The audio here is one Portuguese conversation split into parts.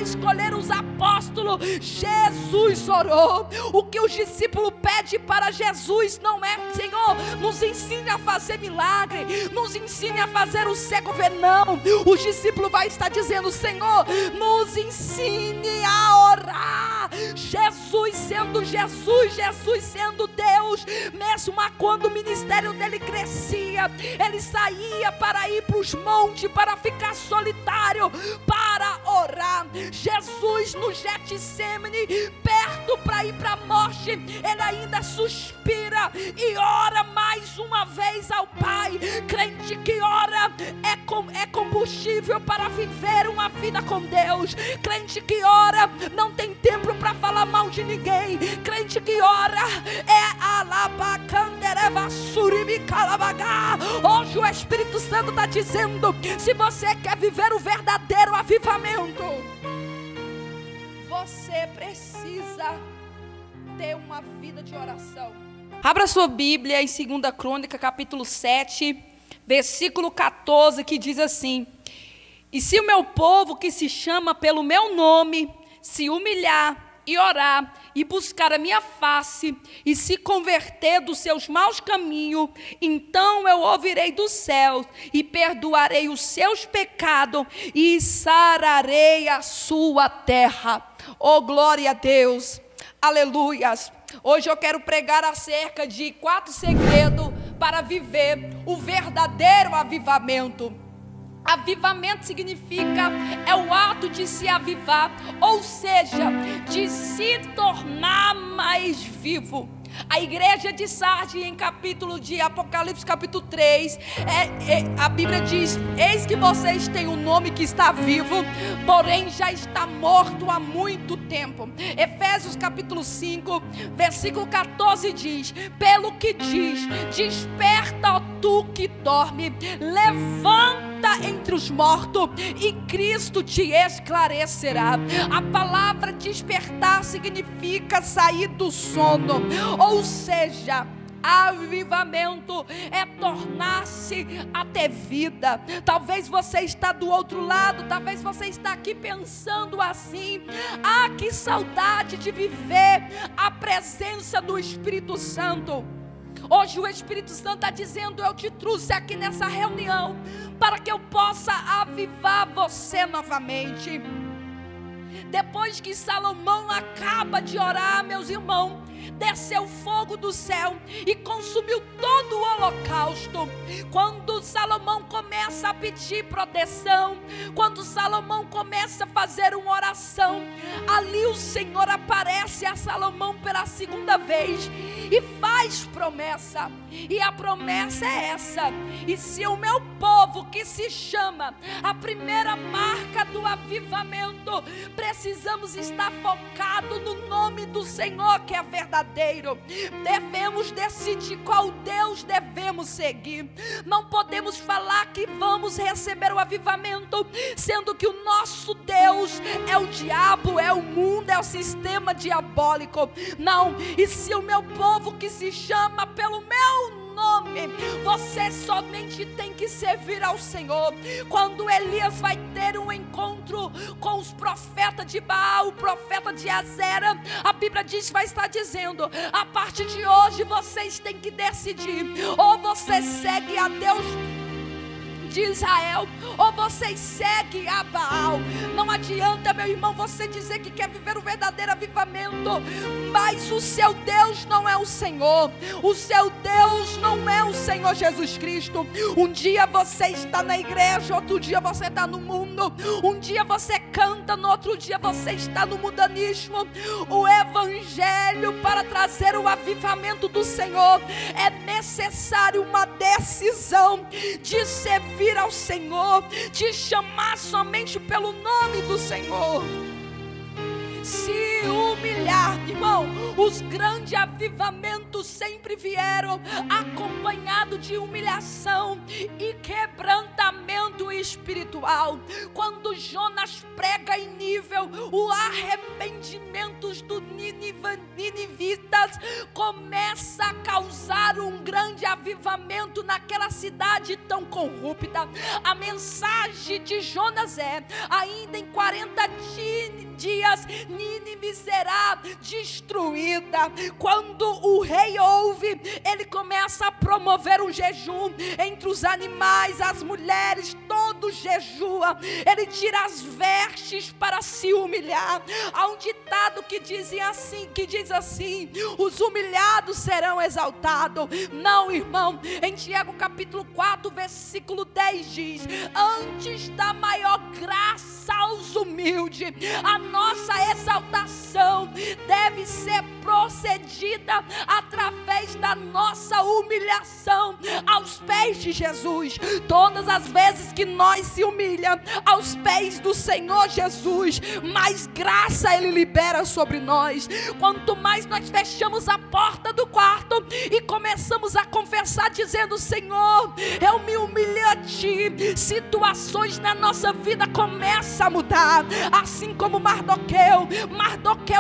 escolher os apóstolos, Jesus orou. O que os discípulos pedem para Jesus não é: Senhor, nos ensine a fazer milagre, nos ensine a fazer o cego ver. Não, os discípulos vai estar dizendo: Senhor, nos ensine a orar. Jesus sendo Jesus, Jesus sendo Deus, mesmo quando o ministério dele crescia, ele saía para ir para os montes, para ficar solitário, para orar. Jesus no Getsemane, perto para ir para a morte, ele ainda suspira e ora mais uma vez ao Pai. Crente que ora é combustível para viver uma vida com Deus. Crente que ora não tem tempo para falar mal de ninguém. Crente que ora é alabacandereva suribicalabagá. Hoje o Espírito Santo está dizendo: se você quer viver o verdadeiro avivamento, você precisa ter uma vida de oração. Abra sua Bíblia em 2 Crônica, capítulo 7, versículo 14, que diz assim: e se o meu povo, que se chama pelo meu nome, se humilhar e orar e buscar a minha face e se converter dos seus maus caminhos, então eu ouvirei dos céus e perdoarei os seus pecados e sararei a sua terra. Oh, glória a Deus, aleluias. Hoje eu quero pregar acerca de 4 segredos para viver o verdadeiro avivamento. Avivamento significa, é o ato de se avivar, ou seja, de se tornar mais vivo. A igreja de Sardes, em capítulo de Apocalipse, capítulo 3, a Bíblia diz: eis que vocês têm um nome que está vivo, porém já está morto há muito tempo. Efésios capítulo 5, versículo 14 diz: pelo que diz, desperta, ó tu que dorme, levanta entre os mortos e Cristo te esclarecerá. A palavra despertar significa sair do sono, ou seja, avivamento é tornar-se a ter vida. Talvez você está do outro lado, talvez você está aqui pensando assim: ah, que saudade de viver a presença do Espírito Santo. Hoje o Espírito Santo está dizendo: eu te trouxe aqui nessa reunião para que eu possa avivar você novamente. Depois que Salomão acaba de orar, meus irmãos, desceu fogo do céu e consumiu todo o holocausto. Quando Salomão começa a pedir proteção, quando Salomão começa a fazer uma oração, ali o Senhor aparece a Salomão pela segunda vez e faz promessa. E a promessa é essa: e se o meu povo, que se chama, a primeira marca do avivamento, precisamos estar focado no nome do Senhor, que é verdadeiro. Devemos decidir qual Deus devemos seguir. Não podemos falar que vamos receber o avivamento, sendo que o nosso Deus é o diabo, é o mundo, é o sistema diabólico. Não. E se o meu povo, que se chama pelo meu nome, você somente tem que servir ao Senhor. Quando Elias vai ter um encontro com os profetas de Baal, o profeta de Azera, a Bíblia diz, vai estar dizendo: a partir de hoje vocês têm que decidir, ou você segue a Deus de Israel, ou vocês seguem a Baal. Não adianta, meu irmão, você dizer que quer viver o verdadeiro avivamento, mas o seu Deus não é o Senhor. O seu Deus não é o Senhor Jesus Cristo. Um dia você está na igreja, outro dia você está no mundo. Um dia você canta, no outro dia você está no mundanismo. O evangelho, para trazer o avivamento do Senhor, é necessário uma decisão de servir ao Senhor, de chamar somente pelo nome do Senhor. Se humilhar, irmão, os grandes avivamentos sempre vieram acompanhados de humilhação e quebrantamento espiritual. Quando Jonas prega em nível, o arrependimento dos ninivitas começa a causar um grande avivamento naquela cidade tão corrupta. A mensagem de Jonas é: ainda em 40 dias dias Nínive será destruída. Quando o rei ouve, ele começa a promover um jejum entre os animais, as mulheres, todo jejua. Ele tira as vestes para se humilhar. Há um ditado que diz assim: os humilhados serão exaltados. Não, irmão, em Tiago capítulo 4, versículo 10 diz: antes da maior graça aos humildes, a nossa exaltação deve ser procedida através da nossa humilhação aos pés de Jesus. Todas as vezes que nós se humilhamos aos pés do Senhor Jesus, mais graça Ele libera sobre nós. Quanto mais nós fechamos a porta do quarto e começamos a confessar dizendo: Senhor, eu me humilhei a Ti, situações na nossa vida começam a mudar. Assim como Mardoqueu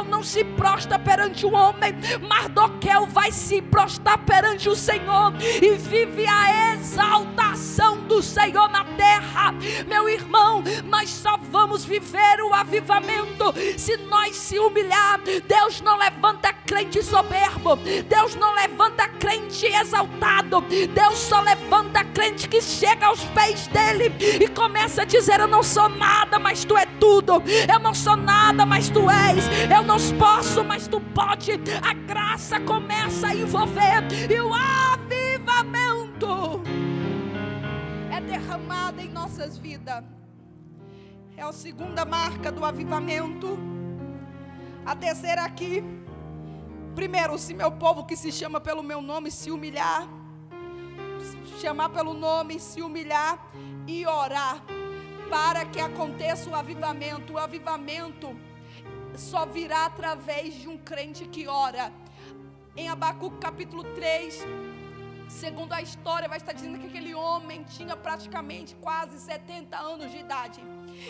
não se prostra perante o homem, Mardoqueu vai se prostrar perante o Senhor e vive a exaltação do Senhor na terra. Meu irmão, nós só vamos viver o avivamento se nós se humilhar. Deus não levanta crente soberbo, Deus não levanta crente exaltado, Deus só levanta crente que chega aos pés dele e começa a dizer: eu não sou nada, mas Tu é tudo. Eu não sou nada, mas Tu és. Eu não posso, mas Tu pode. A graça começa a envolver e o avivamento é derramado em nossas vidas. É a segunda marca do avivamento. A terceira aqui: primeiro, se meu povo que se chama pelo meu nome se humilhar, chamar pelo nome, se humilhar e orar, para que aconteça o avivamento. O avivamento só virá através de um crente que ora. Em Abacuque capítulo 3, segundo a história, vai estar dizendo que aquele homem tinha praticamente quase 70 anos de idade.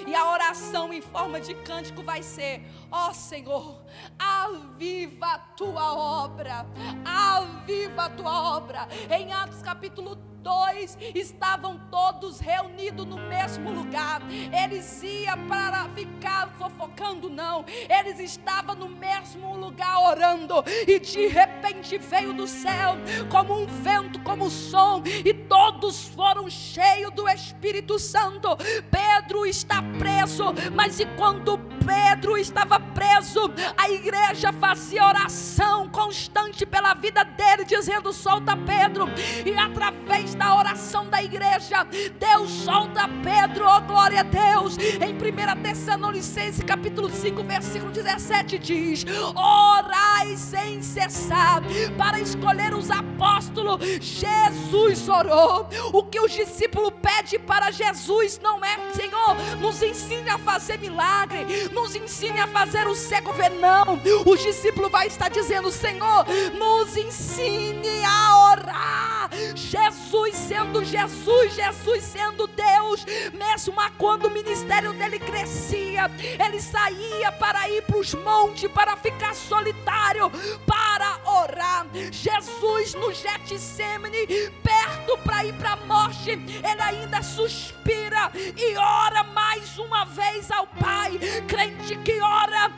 E a oração em forma de cântico vai ser: ó Senhor, aviva a Tua obra, aviva a Tua obra. Em Atos capítulo 2, estavam todos reunidos no mesmo lugar. Eles iam para ficar fofocando, não. Eles estavam no mesmo lugar orando. E de repente veio do céu como um vento, como som, e todos foram cheios do Espírito Santo. Pedro está preso, mas enquanto Pedro estava preso, a igreja fazia oração constante pela vida dele, dizendo: solta Pedro. E através da oração da igreja, Deus solta Pedro. Oh, glória a Deus. Em 1 Tessalonicenses capítulo 5, versículo 17 diz: orai sem cessar. Para escolher os apóstolos, Jesus orou. O que os discípulos pedem para Jesus não é: Senhor, nos ensine a fazer milagre, nos ensine a fazer o cego ver. Não, os discípulos vai estar dizendo: Senhor, nos ensine a orar. Jesus sendo Jesus, Jesus sendo Deus, mesmo quando o ministério dele crescia, ele saía para ir para os montes, para ficar solitário, para orar. Jesus no Getsemane, perto para ir para a morte, ele ainda suspira e ora mais uma vez ao Pai. Crente que ora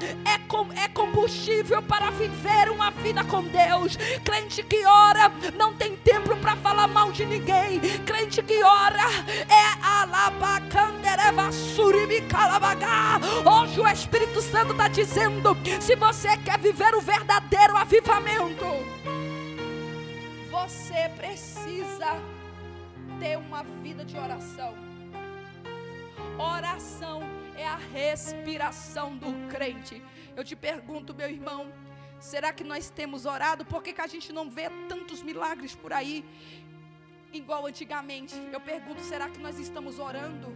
é combustível para viver uma vida com Deus. Crente que ora não tem tempo para falar mal de ninguém. Crente que ora é alabacandereva suribicalabagá. Hoje o Espírito Santo está dizendo: se você quer viver o verdadeiro avivamento, você precisa ter uma vida de oração. Oração é a respiração do crente. Eu te pergunto, meu irmão, será que nós temos orado? Por que a gente não vê tantos milagres por aí igual antigamente? Eu pergunto, será que nós estamos orando?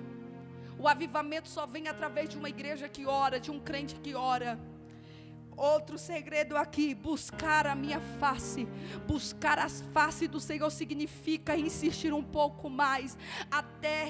O avivamento só vem através de uma igreja que ora, de um crente que ora. Outro segredo aqui: buscar a minha face. Buscar as faces do Senhor significa insistir um pouco mais, até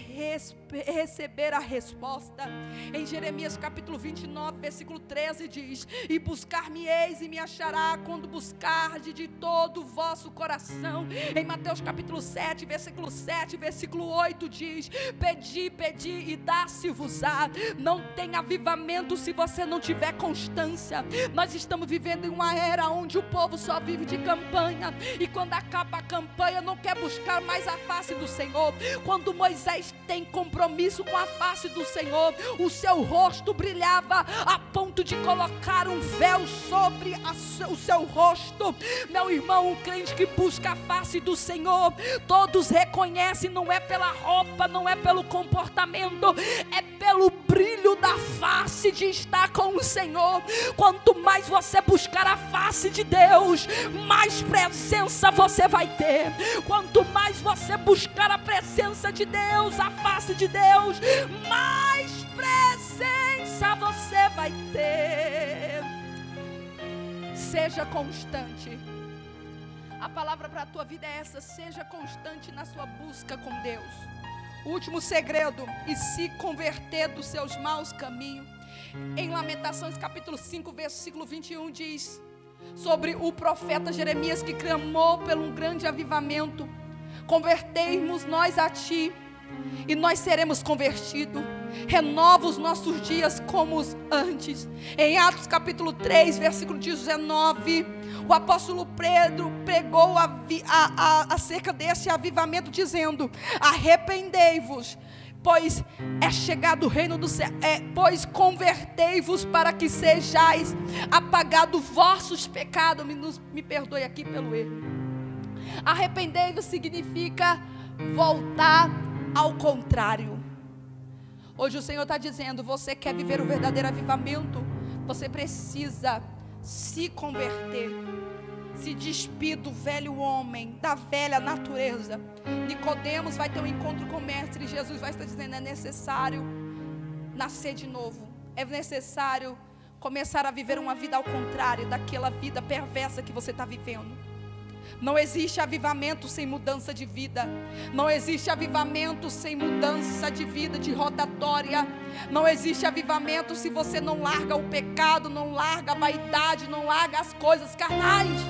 receber a resposta. Em Jeremias capítulo 29, versículo 13 diz: e buscar-me-eis e me achará, quando buscardes de todo o vosso coração. Em Mateus capítulo 7, versículo 7, versículo 8 diz: pedi, pedi e dá-se-vos-á. Não tem avivamento se você não tiver constância. Nós estamos vivendo em uma era onde o povo só vive de campanha, e quando acaba a campanha não quer buscar mais a face do Senhor. Quando Moisés tem compromisso com a face do Senhor, o seu rosto brilhava a ponto de colocar um véu sobre o seu rosto. Meu irmão, um crente que busca a face do Senhor, todos reconhecem, não é pela roupa, não é pelo comportamento, é pelo brilho da face de estar com o Senhor. Quanto mais você buscar a face de Deus, mais presença você vai ter. Quanto mais você buscar a presença de Deus, a face de Deus, mais presença você vai ter. Seja constante. A palavra para a tua vida é essa: seja constante na sua busca com Deus. O último segredo: e se converter dos seus maus caminhos. Em Lamentações capítulo 5, versículo 21 diz sobre o profeta Jeremias, que clamou por um grande avivamento: convertei-nos nós a ti, e nós seremos convertidos. Renova os nossos dias como antes. Em Atos capítulo 3, versículo 19, o apóstolo Pedro pregou acerca desse avivamento, dizendo: arrependei-vos, pois é chegado o reino do céu, pois convertei-vos para que sejais apagados vossos pecados. Me perdoe aqui pelo erro. Arrependei-vos significa voltar ao contrário. Hoje o Senhor está dizendo: você quer viver o verdadeiro avivamento? Você precisa se converter, se despir do velho homem, da velha natureza. Nicodemos vai ter um encontro com o mestre. Jesus vai estar dizendo: é necessário nascer de novo, é necessário começar a viver uma vida ao contrário daquela vida perversa que você está vivendo. Não existe avivamento sem mudança de vida. Não existe avivamento sem mudança de vida, de rotatória. Não existe avivamento se você não larga o pecado, não larga a vaidade, não larga as coisas carnais.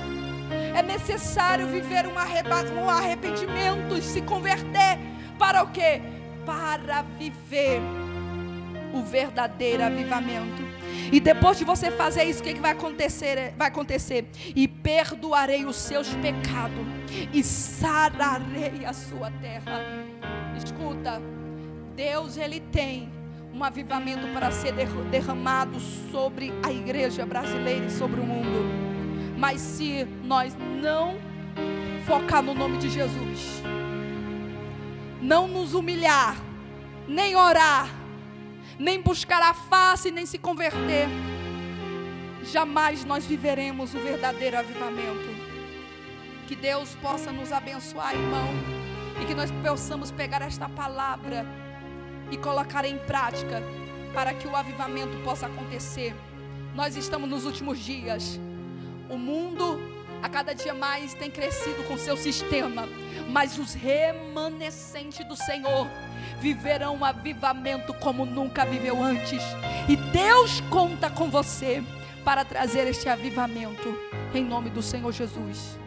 É necessário viver um arrependimento e se converter. Para o quê? Para viver o verdadeiro avivamento. E depois de você fazer isso, o que vai acontecer? Vai acontecer: e perdoarei os seus pecados, e sararei a sua terra. Escuta, Deus, Ele tem um avivamento para ser derramado sobre a igreja brasileira e sobre o mundo. Mas se nós não focar no nome de Jesus, não nos humilhar, nem orar, nem buscar a face, nem se converter, jamais nós viveremos o verdadeiro avivamento. Que Deus possa nos abençoar, irmão, e que nós possamos pegar esta palavra e colocar em prática, para que o avivamento possa acontecer. Nós estamos nos últimos dias. O mundo a cada dia mais tem crescido com seu sistema, mas os remanescentes do Senhor viverão um avivamento como nunca viveu antes. E Deus conta com você para trazer este avivamento, em nome do Senhor Jesus.